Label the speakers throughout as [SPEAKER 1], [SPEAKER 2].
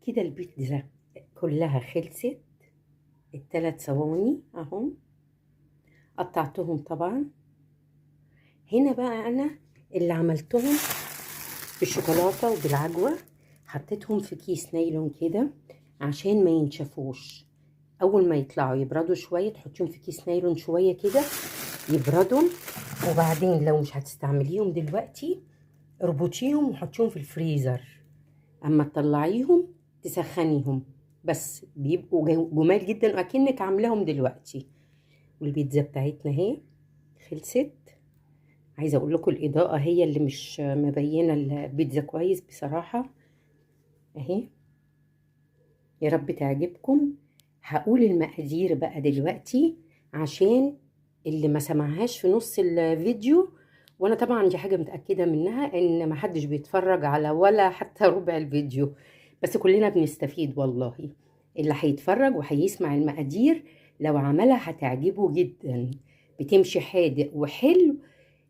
[SPEAKER 1] كده البيتزا كلها خلصت. ال3 صواني اهم، قطعتهم طبعا. هنا بقى انا اللي عملتهم بالشوكولاته وبالعجوه، حطيتهم في كيس نايلون كده عشان ما ينشفوش. اول ما يطلعوا يبردوا شويه تحطيهم في كيس نايلون شويه كده يبردوا، وبعدين لو مش هتستعمليهم دلوقتي اربطيهم وحطيهم في الفريزر، اما تطلعيهم تسخنيهم بس بيبقوا جمال جدا واكنك عاملاهم دلوقتي. والبيتزا بتاعتنا اهي خلصت. عايزه اقول لكم الاضاءه هي اللي مش مبينه البيتزا كويس بصراحه اهي. يا رب تعجبكم. هقول المقادير بقى دلوقتي عشان اللي ما سمعهاش في نص الفيديو، وانا طبعا دي حاجه متاكده منها ان محدش بيتفرج على ولا حتى ربع الفيديو، بس كلنا بنستفيد والله. اللي هيتفرج وهيسمع المقادير لو عملها هتعجبه جدا. بتمشي حادق وحلو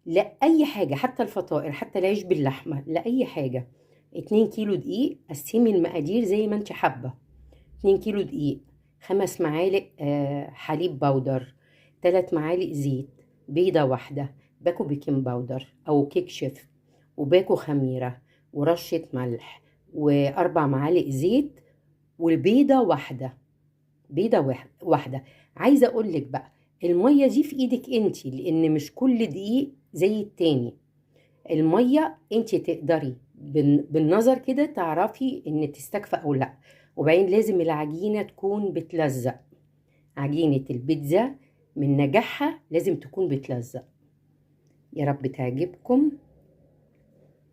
[SPEAKER 1] لأي حاجة، حتى الفطائر، حتى العيش باللحمة، لأي حاجة. 2 كيلو دقيق، قسمي المقادير زي ما انت حابة. 2 كيلو دقيق، 5 معالق حليب بودر، 3 معالق زيت، بيضة واحدة، باكو بيكنج باودر أو كيك شيف، وباكو خميرة، ورشة ملح، و4 معالق زيت، والبيضة واحدة. بيضة واحدة. عايزة أقولك بقى المية دي في إيدك انتي، لأن مش كل دقيق زي التاني. المية انتي تقدري بالنظر كده تعرفي ان تستكفى او لا. وبعدين لازم العجينة تكون بتلزق. عجينة البيتزا من نجاحها لازم تكون بتلزق. يا رب تعجبكم.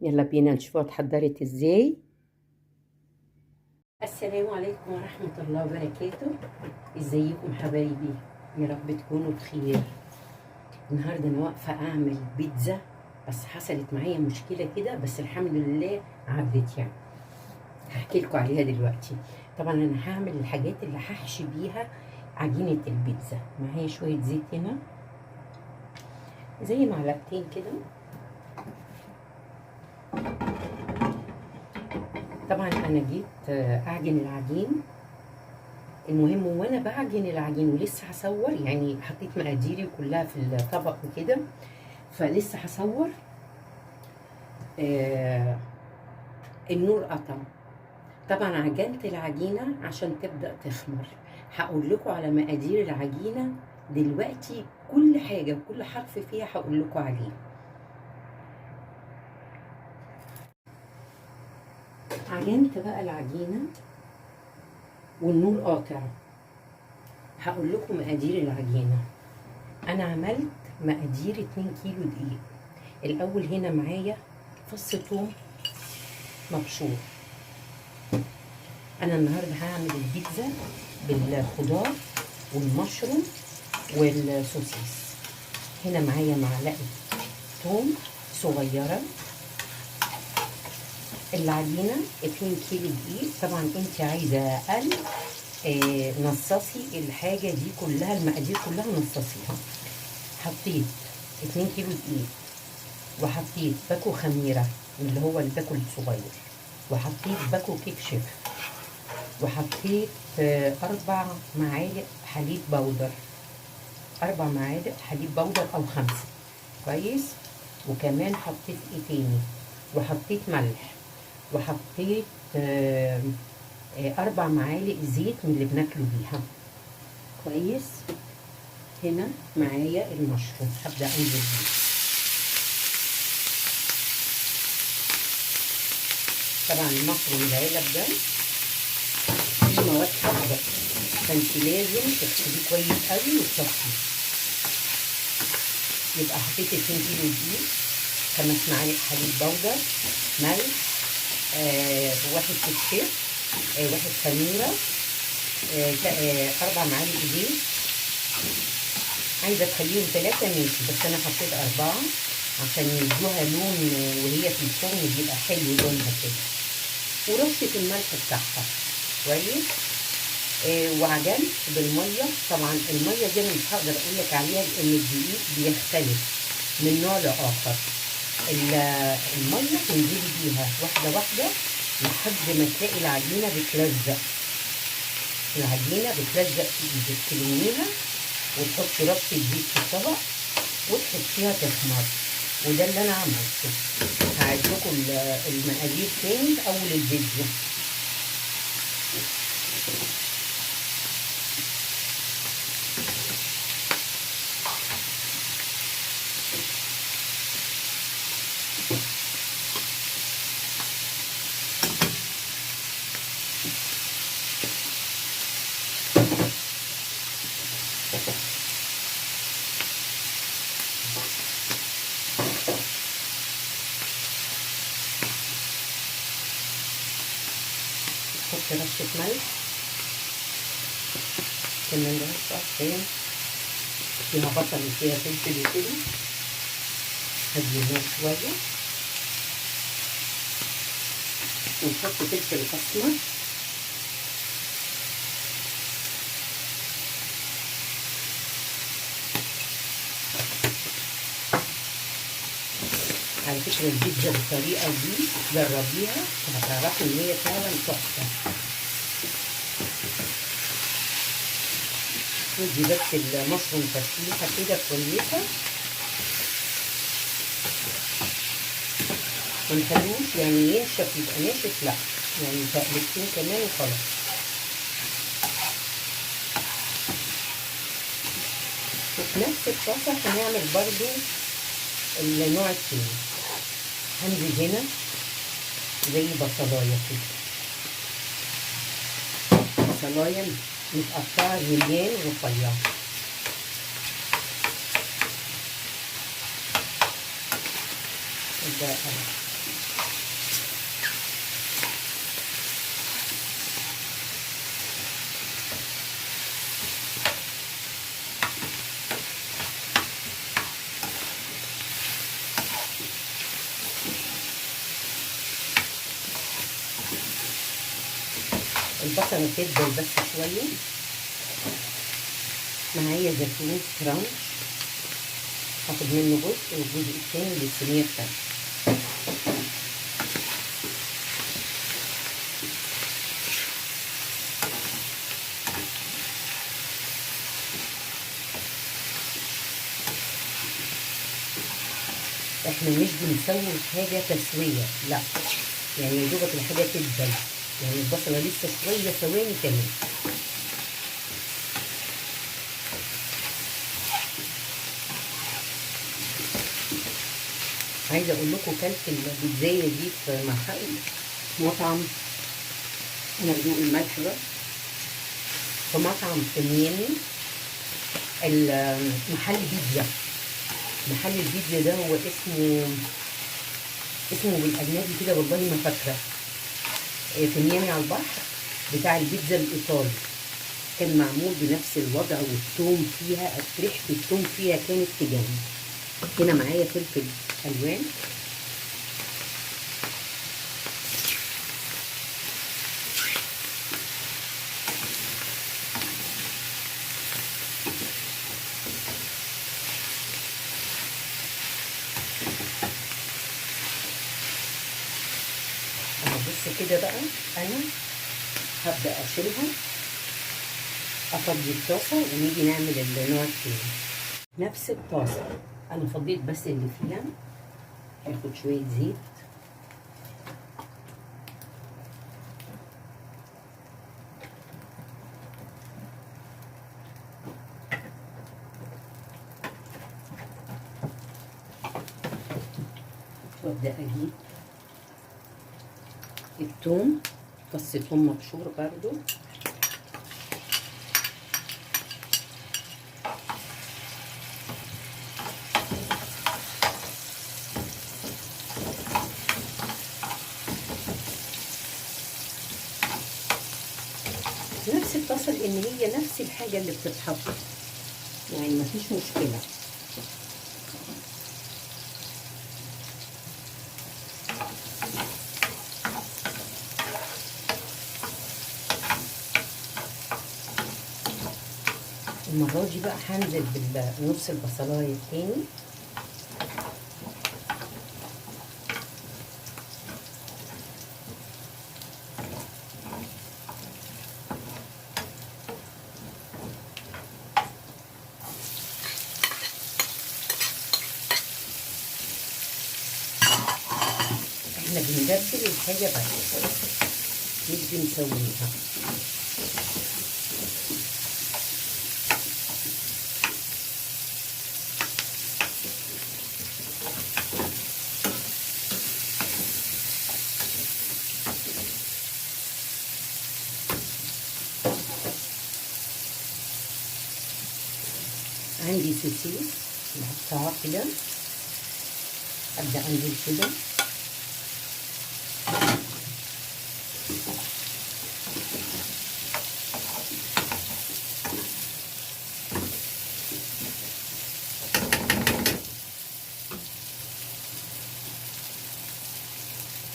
[SPEAKER 1] يلا بينا نشوفها اتحضرت ازاي. السلام عليكم ورحمة الله وبركاته. ازيكم حبايبي؟ يا رب تكونوا بخير. النهارده انا واقفة اعمل بيتزا، بس حصلت معايا مشكلة كده، بس الحمد لله عدت يعني. هحكي لكم عليها دلوقتي. طبعا انا هعمل الحاجات اللي هحشي بيها عجينة البيتزا. معايا شوية زيت هنا زي معلقتين كده. طبعا انا جيت اعجن العجين. المهم وانا بعجن العجين ولسه هصور، يعني حطيت مقاديري كلها في الطبق وكده، فلسه هصور. النور قطع. طبعا عجنت العجينة عشان تبدأ تخمر. هقول لكم على مقادير العجينة دلوقتي، كل حاجة وكل حرف فيها هقول لكم عليه. عجنت بقى العجينة والنور قاطع. هقول لكم مقادير العجينة. انا عملت مقادير 2 كيلو دقيق. الاول هنا معايا فص ثوم مبشور. انا النهارده هعمل البيتزا بالخضار والمشروم والسوسيس. هنا معايا معلقه ثوم صغيره. العجينه 2 كيلو دقيق. طبعا انت عايزه اقل نصصي الحاجه دي كلها، المقادير كلها نصصيها. حطيت 2 كيلو دقيق، وحطيت باكو خميره اللي هو الباكو الصغير، وحطيت باكو كيك شيف، وحطيت 4 معالق حليب بودر. 4 معالق حليب بودر او 5 كويس. وكمان حطيت ايه تاني، وحطيت ملح، وحطيت 4 معالق زيت من اللي بناكله بيها كويس. هنا معايا المشروم هبدأ انزل بيه. طبعا المشروم العلب ده فيه مواد حافظة، فانت لازم تغسليه كويس قوي وتصفيه. يبقى حطيت 2 كيلو دقيق، 5 معالق حليب بودر، ملح، 1 كشاف، 1 خميرة، 4 معالق زيت. عايزة تخليهم 3 ماشي، بس أنا حطيت 4 عشان يدوها لون وهي في الفرن بيبقى حلو لونها كده. ورشة الملح بتاعها كويس. وعجنت بالمية. طبعا المية دي أنا مش هقدر أقولك عليها لأن الدقيق بيختلف من نوع لآخر. المية تنزلي بيها واحدة واحدة لحد ما تلاقي العجينه بتلزق. العجينه بتلزق في ايدك، تلميها وتحطي رشه زيت في الطبق وتحطيها تخمر. وده اللي انا عملته. هعيد لكم المقادير تاني في اول الفيديو. حط رشه ملح كمان، رشه عشان فيها بصل وفيها فلفل وكده. هديها شويه ونحط فلفل اسمر. على فكره البيتزا بالطريقه دي جربيها وهتعرفي ان هي فعلا تحفه. ودي بس المشروم تشويحه كده كويسه، منخلوش يعني ينشف يبقى ناشف، لا يعني تقلبتين كمان وخلاص. وفي نفس الطاسه هنعمل برضو النوع التاني. هنزل هنا زي بصلايه كده، بصلايه متقطعه جوليان رفيع. ده البصله تدبل بس شويه. معايا زيتون فرنش، هاخد منه جزء والجزء التاني للصينيه بتاعتي. احنا مش بنسوي حاجه تسويه، لا يعني يا دوبك الحاجه تدبل، يعني البصله لسه شويه ثواني كمان. عايزه اقول لكم كلت البيتزايه دي في محل مطعم، انا بدوق الملح بقى، في مطعم في ميامي، محل بيتزا. محل البيتزا ده هو اسمه بالاجنبي كده والله ما فاكره، في ميامي على البحر، بتاع البيتزا الايطالي. كان معمول بنفس الوضع، والثوم فيها ريحه الثوم فيها كانت تجنن. هنا معايا فلفل الوان، بص كده بقى. انا هبدا اشيلها، افضي الطاسه ونيجي نعمل النوع التاني. نفس الطاسه انا فضيت بس اللي فيها، هاخد شويه زيت وابدا اجيب الثوم، فص ثوم مبشور برضو، نفس الطاسه لان هي نفس الحاجه اللي بتتحط، يعني مفيش مشكله. المره دي بقى هنزل بنص البصلايه التاني، بنتبل الحاجة بس مش بنسويها. عندي سوسيس مقطعة كده، أبدأ أنزل كده.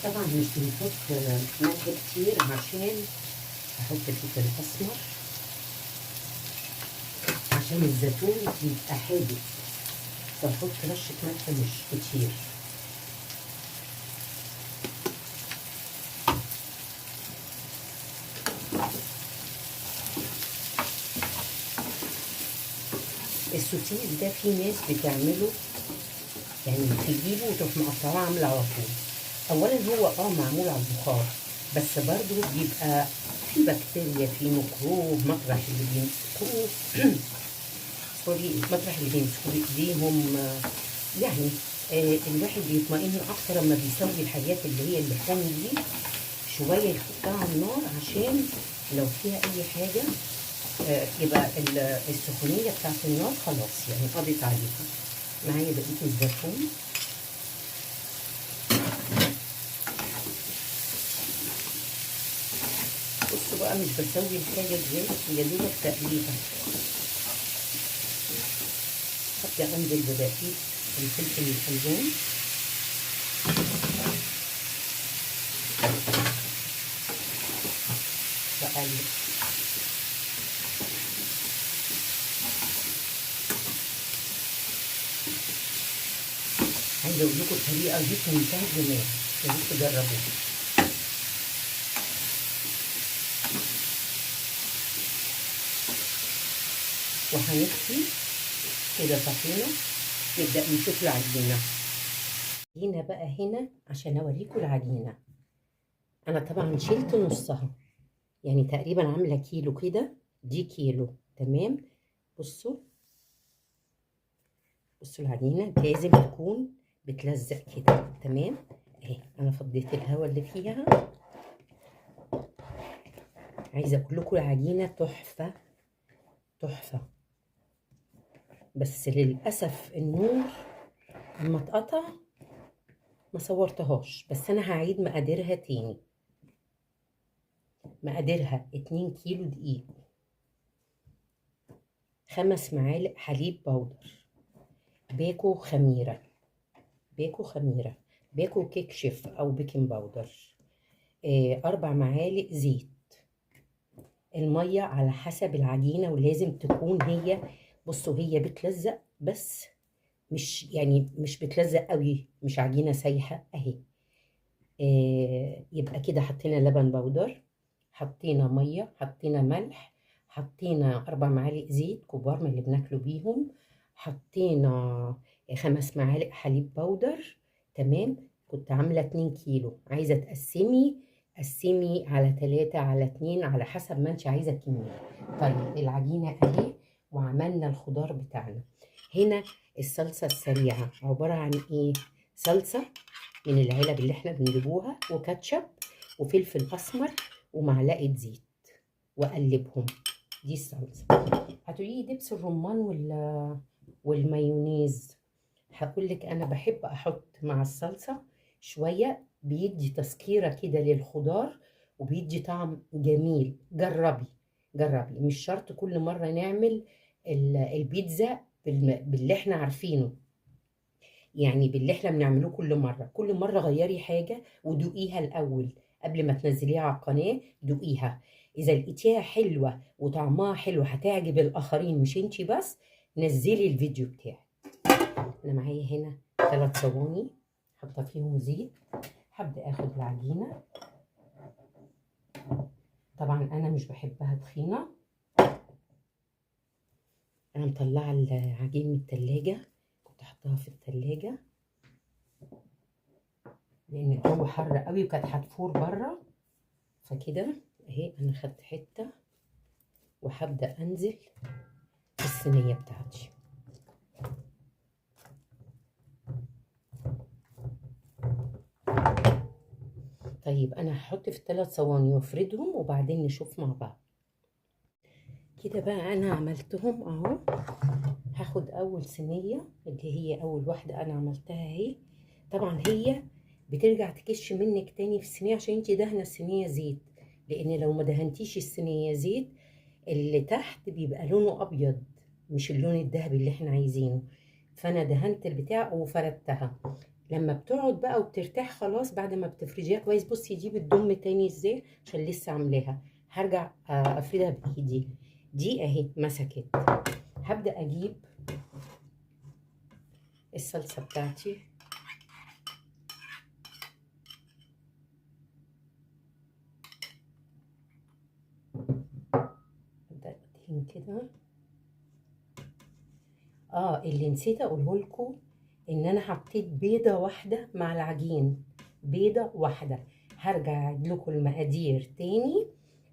[SPEAKER 1] طبعا مش بنحط ملح كتير عشان أحط الفلفل الأسمر، عشان الزيتون بيبقى حادق، فبحط رشة ملح مش كتير. السوسيس ده في ناس بتعمله يعني تجيبه وتروح مقطعاه عامله على طول. اولا هو معمول على البخار، بس برضو بيبقى في بكتيريا، في ميكروب مطرح اللي بيمسكوه سوري، مطرح اللي بيمسكوه بايديهم. يعني الواحد بيطمئن اكتر لما بيسوي الحاجات اللي هي اللحوم دي شويه يحطها على النار، عشان لو فيها اي حاجه يبقى السخونيه بتاعت النار خلاص يعني قضت عليها. معايا بقيه الزيتون. بصوا بقى، مش بسوي الحاجه ازاي، يا دوبك تقليبه. هبدا انزل ببقيه الفلفل الالوان، بقلب. عايزه اقول لكم الطريقه دي في منتهى الجمال، يا ريت تجربوها. وهنكفي كده طحينه، نبدا نشوف العجينه. هنا بقى هنا عشان اوريكم العجينه، انا طبعا شلت نصها، يعني تقريبا عامله كيلو كده، دي كيلو تمام. بصوا العجينه لازم تكون بتلزق كده تمام اهي. انا فضيت الهواء اللي فيها. عايزه اقول لكم العجينه تحفه تحفه، بس للاسف النور اما اتقطع ما صورتهاش، بس انا هعيد مقاديرها تاني. مقاديرها 2 كيلو دقيق، 5 معالق حليب بودر، باكو خميره، باكو كيك شيف او بيكنج باودر، 4 معالق زيت. الميه على حسب العجينه، ولازم تكون هي، بصوا هي بتلزق بس مش بتلزق قوي، مش عجينه سايحه اهي. يبقى كده حطينا لبن بودر، حطينا ميه، حطينا ملح، حطينا 4 معالق زيت كبار من اللي بناكلوا بيهم، حطينا 5 معالق حليب بودر تمام. كنت عامله 2 كيلو، عايزه قسمي على 3 على 2 على حسب ما انت عايزه الكميه. طيب العجينه اهي، وعملنا الخضار بتاعنا. هنا الصلصه السريعه عباره عن ايه؟ صلصه من العلب اللي احنا بنجيبوها، وكاتشب وفلفل اسمر ومعلقه زيت، واقلبهم. دي الصلصه. هتقولي دبس الرمان والمايونيز، هقول لك انا بحب احط مع الصلصه شويه، بيدي تسكيره كده للخضار وبيدي طعم جميل. جربي، مش شرط كل مره نعمل البيتزا باللي احنا عارفينه، يعني باللي احنا بنعمله كل مرة غيري حاجة ودوقيها الأول قبل ما تنزليها على القناة. دوقيها، إذا لقيتيها حلوة وطعمها حلو هتعجب الآخرين مش انتي بس، نزلي الفيديو بتاعي. أنا معايا هنا 3 صواني حاطة فيهم زيت. هبدأ آخد العجينة، طبعا أنا مش بحبها تخينة. أنا مطلعة العجين من التلاجة، كنت حطها في التلاجة. لان الجو حر قوي وكانت هتفور بره. فكده اهي انا خدت حته وهبدا انزل في الصينيه بتاعتي. طيب انا هحط في ال3 صواني وافردهم وبعدين نشوف مع بعض. كده بقى انا عملتهم اهو. هاخد اول صينيه اللي هي اول واحده انا عملتها اهي. طبعا هي بترجع تكش منك تاني في الصينيه عشان انتي دهنه الصينيه زيت، لان لو ما دهنتيش الصينيه زيت اللي تحت بيبقى لونه ابيض، مش اللون الذهبي اللي احنا عايزينه. فانا دهنت البتاع وفردتها. لما بتقعد بقى وبترتاح خلاص بعد ما بتفرجيها كويس، بصي دي بتضم تاني ازاي عشان لسه عاملاها. هرجع افردها بايدي. دي اهي مسكت. هبدأ اجيب الصلصة بتاعتي. هبدأ ادهن كده. اللي نسيت اقوله لكم ان انا حطيت بيضة واحدة مع العجين، بيضة واحدة. هرجع لكم المقادير تاني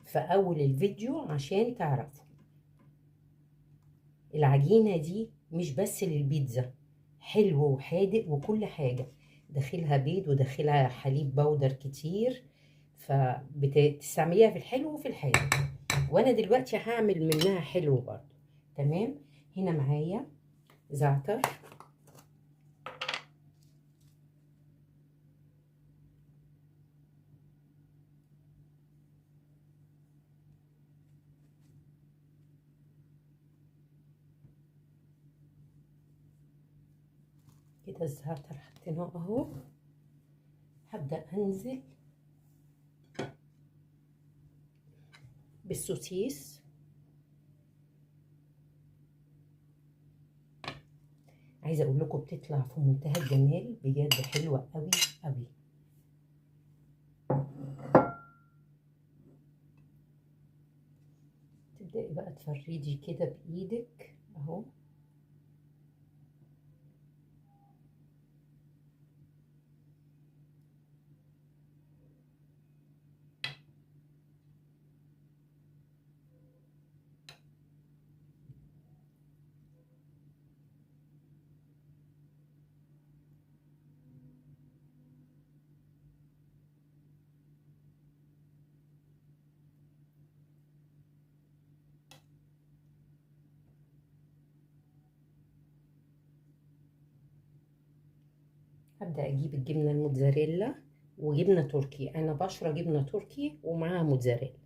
[SPEAKER 1] في اول الفيديو عشان تعرفوا. العجينة دي مش بس للبيتزا، حلو وحادق وكل حاجة، داخلها بيض وداخلها حليب بودر كتير، فبتستعمليها في الحلو وفي الحادق. وانا دلوقتي هعمل منها حلو برضو. تمام. هنا معايا زعتر، كده الزعتر حطيناه اهو. هبدأ انزل بالسوسيس. عايزه اقول لكم بتطلع في منتهى الجمال بجد، حلوه قوي قوي. تبدأي بقى تفردي كده بايدك اهو. هبدأ اجيب الجبنه الموتزاريلا وجبنه تركي. انا بشرة جبنه تركي ومعاها موتزاريلا.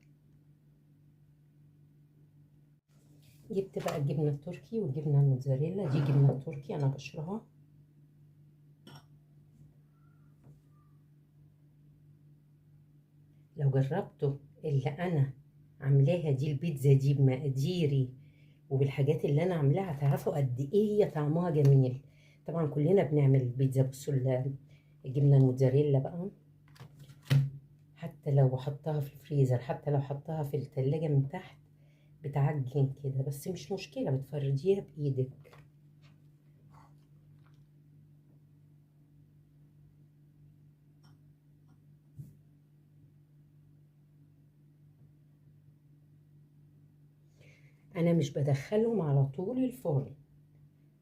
[SPEAKER 1] جبت بقى الجبنه التركي والجبنه الموتزاريلا. دي جبنه تركي انا بشرها. لو جربتوا اللي انا عاملاها دي البيتزا دي بمقاديري وبالحاجات اللي انا عاملاها هتعرفوا قد ايه هي طعمها جميل. طبعا كلنا بنعمل البيتزا. بصوا الجبنه الموتزاريلا بقى، حتى لو حطها في الفريزر، حتى لو حطها في التلاجة من تحت بتعجن كده، بس مش مشكلة بتفرديها بإيدك. أنا مش بدخلهم على طول الفرن،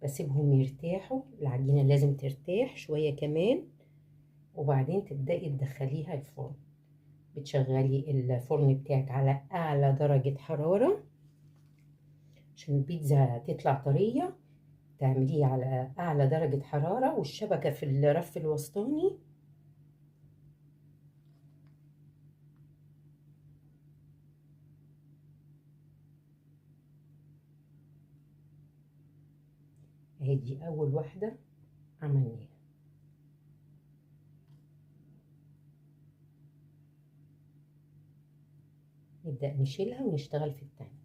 [SPEAKER 1] بسيبهم يرتاحوا. العجينة لازم ترتاح شوية كمان وبعدين تبدأي تدخليها الفرن. بتشغلي الفرن بتاعك على أعلى درجة حرارة عشان البيتزا تطلع طرية. تعمليه على أعلى درجة حرارة والشبكة في الرف الوسطاني. اهي دي أول واحدة عملناها. نبدأ نشيلها ونشتغل في التانية.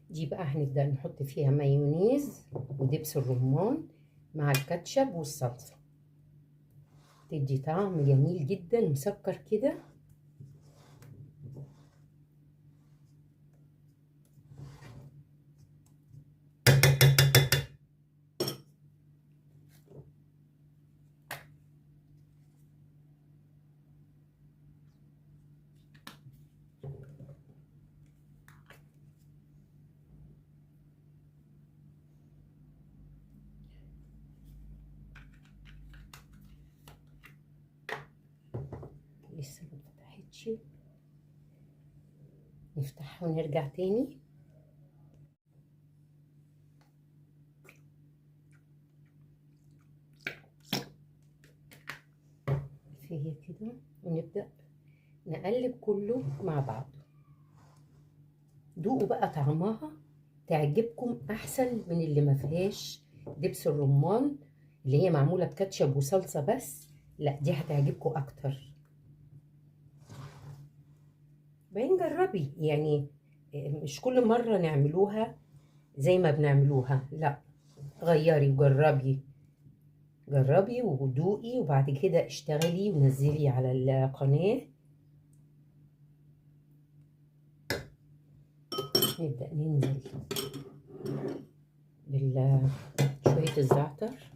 [SPEAKER 1] دي بقى هنبدأ نحط فيها مايونيز ودبس الرمان مع الكاتشب والصلصة، تدي طعم جميل جدا مسكر كده. لسه ما اتفتحتش، نفتحها ونرجع تاني. هي كده، ونبدأ نقلب كله مع بعض. دوقوا بقى طعمها تعجبكم احسن من اللي ما فيهاش دبس الرمان، اللي هي معمولة بكاتشب وصلصة بس. لا دي هتعجبكم اكتر. باين جربي يعني، مش كل مرة نعملوها زي ما بنعملوها، لا غيري وجربي، جربي ودوقي وبعد كده اشتغلي ونزلي على القناة. نبدأ ننزل بشوية الزعتر،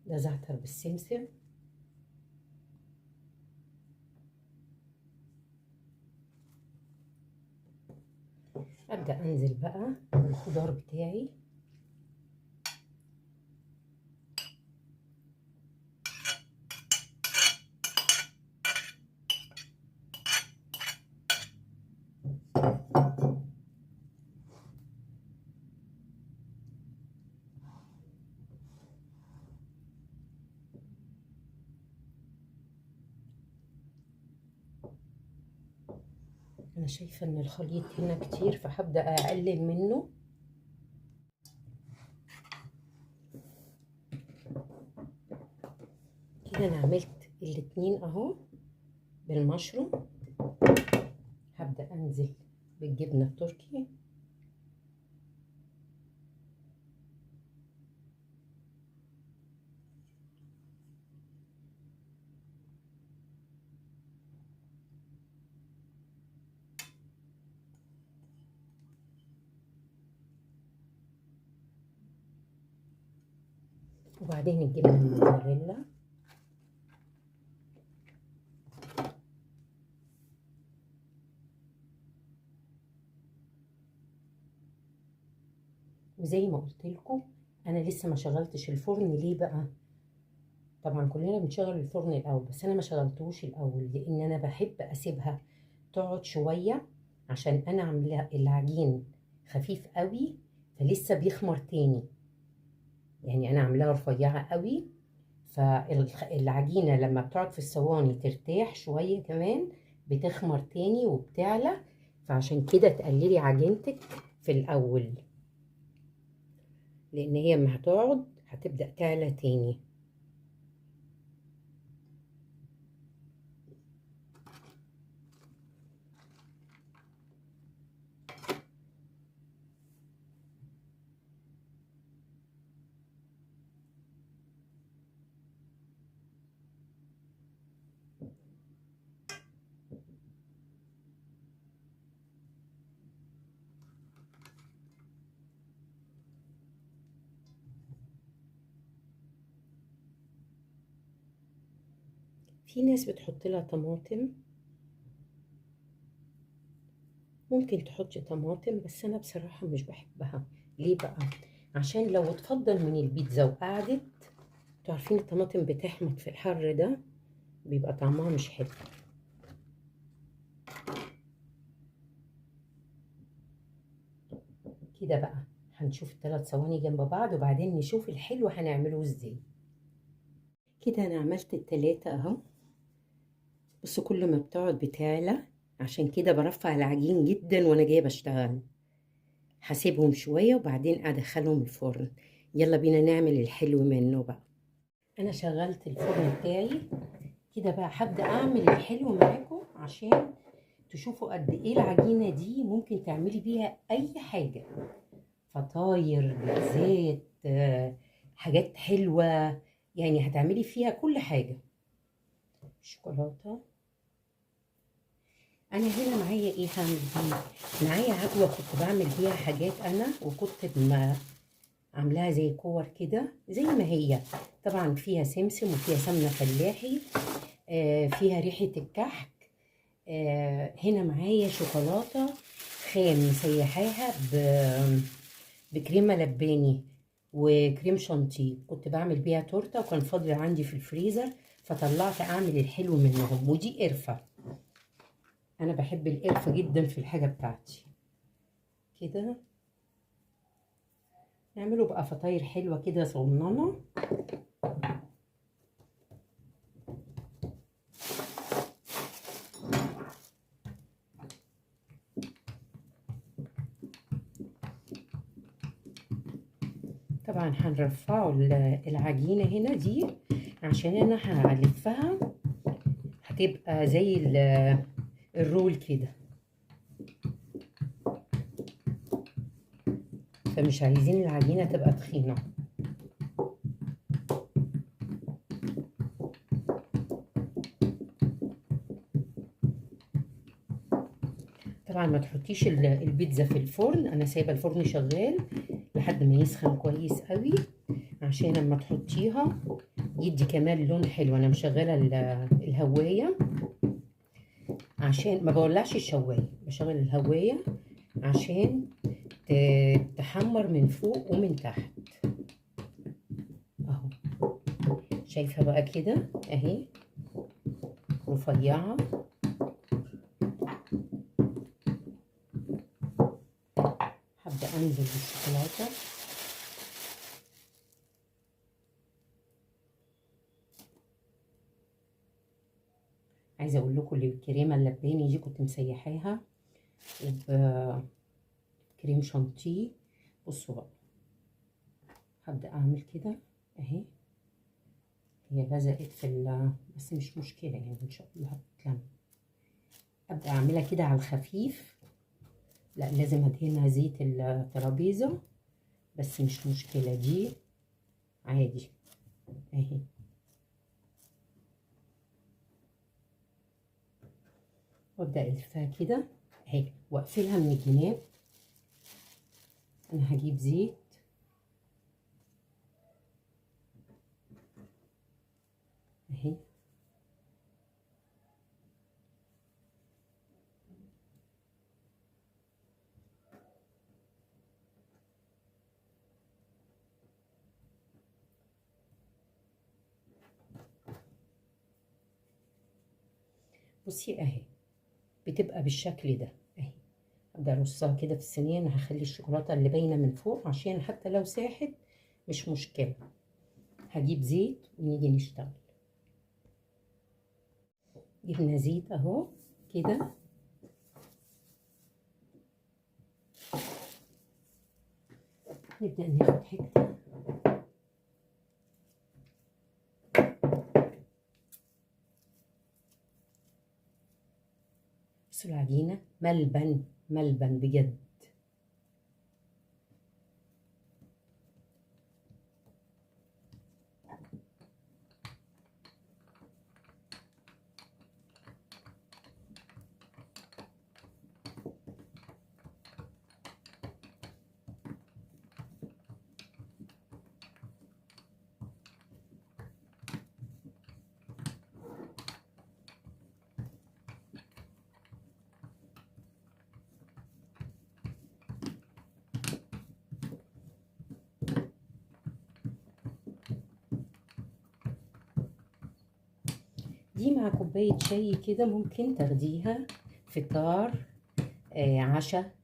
[SPEAKER 1] ده زعتر بالسمسم. أبدأ أنزل بقى بالخضار بتاعي، أنا شايفة إن الخليط هنا كتير فهبدأ أقلل منه. كده أنا عملت الاتنين أهو بالمشروم. هبدأ أنزل بالجبنة التركي، وبعدين الجبنة الموتزاريلا، وزي ما قلت لكم انا لسه ما شغلتش الفرن. ليه بقى؟ طبعا كلنا بنشغل الفرن الاول، بس انا ما شغلتوش الاول لان انا بحب اسيبها تقعد شويه، عشان انا عامله العجين خفيف قوي فلسه بيخمر تاني. يعني انا عاملاها رفيعه قوي، فالعجينه لما بتقعد في الصواني ترتاح شويه كمان بتخمر تاني وبتعلى. فعشان كده تقللي عجينتك في الاول، لان هي لما هتقعد هتبدأ تعلى تاني. في ناس بتحط لها طماطم، ممكن تحطي طماطم، بس انا بصراحة مش بحبها. ليه بقى؟ عشان لو اتفضل من البيتزا وقعدت، تعرفين الطماطم بتحمض في الحر ده، بيبقى طعمها مش حلو. كده بقى هنشوف ال3 صواني جنب بعض وبعدين نشوف الحلو هنعمله ازاي. كده انا عملت ال3 اهو. بس كل ما بتقعد بتعلى، عشان كده برفع العجين جدا وانا جايه بشتغل. هسيبهم شويه وبعدين ادخلهم الفرن. يلا بينا نعمل الحلو منه بقى. انا شغلت الفرن بتاعي كده بقى هبدأ اعمل الحلو معاكم عشان تشوفوا قد ايه العجينة دي ممكن تعملي بيها اي حاجة، فطاير، بيتزات، حاجات حلوة، يعني هتعملي فيها كل حاجة. شوكولاتة. انا هنا معايا ايه هعمل بيه؟ معايا عجوة كنت بعمل بيها حاجات انا، وكنت عاملاها زي كور كده زي ما هي، طبعا فيها سمسم وفيها سمنة فلاحي، فيها ريحة الكحك. هنا معايا شوكولاتة خام مسيحاها بكريمة لباني وكريم شانتيه، كنت بعمل بيها تورته وكان فاضل عندي في الفريزر، فطلعت اعمل الحلو منهم. ودي قرفة، انا بحب القرفة جدا في الحاجة بتاعتي. كده نعمله بقى فطاير حلوة كده صغننة. طبعا هنرفعه العجينة هنا دي عشان انا هلفها هتبقى زي الرول كده، فمش عايزين العجينة تبقى تخينة. طبعا ما تحطيش البيتزا في الفرن، انا سايبه الفرن شغال لحد ما يسخن كويس قوي عشان لما تحطيها يدي كمان لون حلو. انا مشغله الهوايه عشان ما بولعش الشوايه، بشغل الهوايه عشان تحمر من فوق ومن تحت اهو. شايفه بقى كده اهي رفيعه. هبدا انزل بالشوكولاته. عايزه اقول لكم الكريمه اللباني دي كنت مسيحاها وبكريم شانتيه. بصوا بقى هبدا اعمل كده اهي، هي لزقت بس مش مشكله يعني ان شاء الله هتتلم. ابدا اعملها كده على الخفيف، لا لازم ادهنها زيت الترابيزه بس مش مشكله دي عادي اهي. وابدا الفها كده اهي واقفلها من الجناب. انا هجيب زيت اهي، بصي اهي بتبقى بالشكل ده اهي. ابدا ارصها كده في الصينيه. انا هخلي الشوكولاته اللي باينه من فوق عشان حتى لو ساحت مش مشكله. هجيب زيت ونيجي نشتغل. جبنا زيت اهو كده، نبدأ ناخد حتة بصوا العجينة ملبن ملبن بجد. دي مع كوباية شاي كده ممكن تاخديها فطار، عشاء.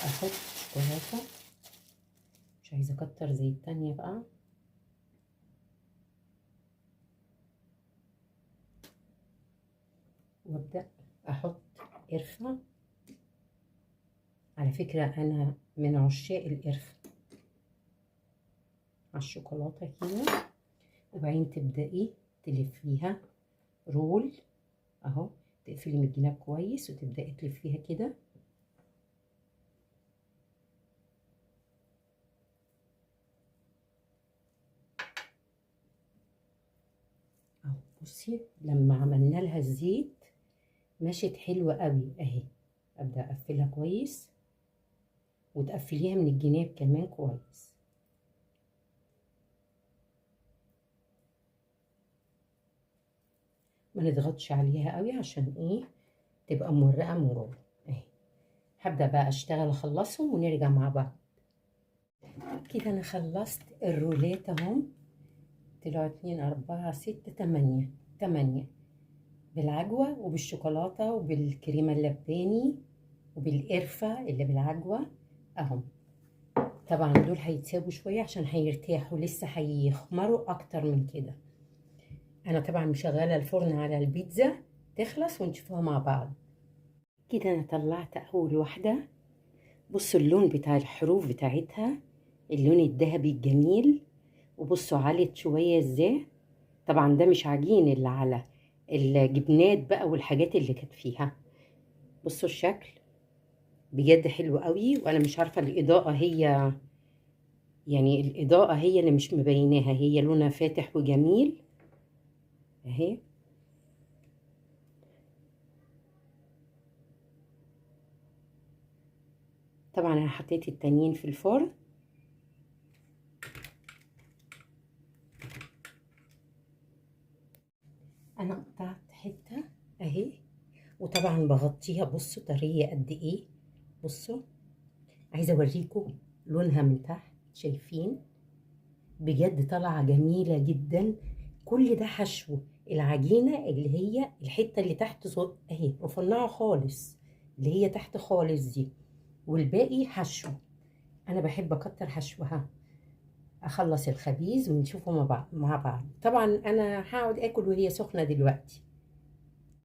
[SPEAKER 1] احط شوكولاتة، مش عايزة اكتر زي التانية بقى. وابدأ احط قرفة على فكرة أنا من عشاق القرفة على الشوكولاتة كده. وبعدين تبدأي تلفيها رول اهو، تقفلي من الجناب كويس وتبدأي تلفيها كده. اهو بصي لما عملنا لها الزيت مشت حلوة قوي اهي. ابدأ اقفلها كويس وتقفليها من الجناب كمان كويس. ما نضغطش عليها قوي عشان ايه تبقى مورقة من جوه اهي. هبدأ بقى اشتغل اخلصهم ونرجع مع بعض. كده انا خلصت الرولات اهو، طلعوا 2 4 6 8 بالعجوة وبالشوكولاتة وبالكريمة اللباني وبالقرفة اللي بالعجوة اهم. طبعا دول هيتسابوا شوية عشان هيرتاحوا، لسه هيخمروا اكتر من كده. انا طبعا مشغلة الفرن على البيتزا تخلص ونشوفها مع بعض. كده انا طلعت اول واحدة. بصوا اللون بتاع الحروف بتاعتها، اللون الذهبي الجميل. وبصوا علت شوية ازاي. طبعا ده مش عجين اللي على الجبنات بقى والحاجات اللي كانت فيها. بصوا الشكل بجد حلو قوي. وانا مش عارفة الاضاءة هي، يعني الاضاءة هي اللي مش مبيناها، هي لونها فاتح وجميل اهي. طبعا انا حطيت التانيين في الفرن. انا قطعت حتة اهي، وطبعا بغطيها. بصوا طرية قد ايه. بصوا عايزة اوريكم لونها من تحت، شايفين بجد طالعة جميلة جدا. كل ده حشو العجينة اللي هي الحتة اللي تحت اهي رفنعة خالص، اللي هي تحت خالص دي، والباقي حشو. انا بحب اكتر حشوها. اخلص الخبيز ونشوفه مع بعض. طبعا انا هقعد اكل وهي سخنة دلوقتي.